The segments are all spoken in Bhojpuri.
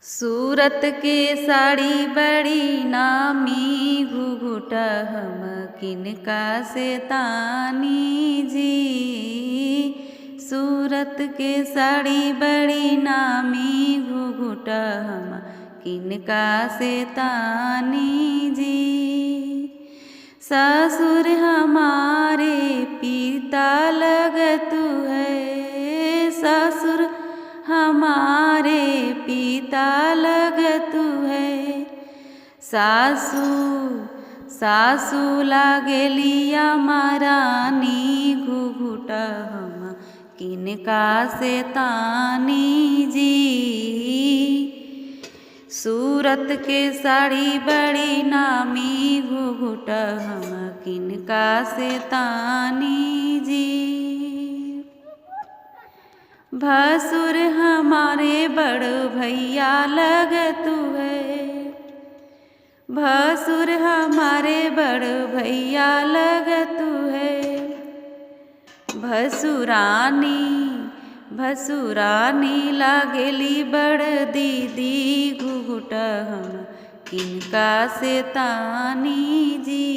सूरत के साड़ी बड़ी नामी घुघुटा हम किनका से तानी जी। सूरत के साड़ी बड़ी नामी घुघुटा हम किनका से तानी जी। ससुर हमारे पिता लगतु है, ससुर हमारे पिता लगतु है। सासू सासू लागेलिया महारानी घुघुटा हम किनका से तानी जी। सूरत के साड़ी बड़ी नामी घुघुटा हम किनका से तानी जी। भसुर हमारे बड़ भैया लगतु है, भसुर हमारे बड़ भैया लगतु है। भसुरानी भसुरानी लागेली बड़ दीदी घुघुटा हम किनका से तानी जी।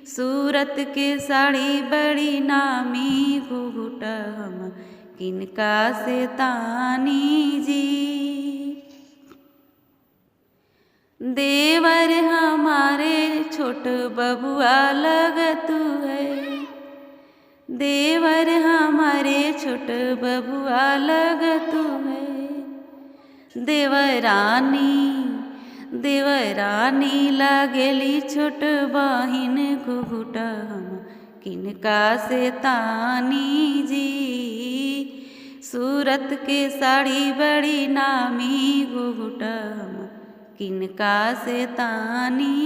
सूरत के साड़ी बड़ी नामी घुघुटा हम किनका से तानी जी। देवर हमारे छोट बबुआ लगतु है, देवर हमारे छोट बबुआ लगतु है। देवरानी लागेली छोट बहिन घुघुटा हम किनका से तानी जी। सूरत के साड़ी बड़ी नामी घुघुटा हम किनका से तानी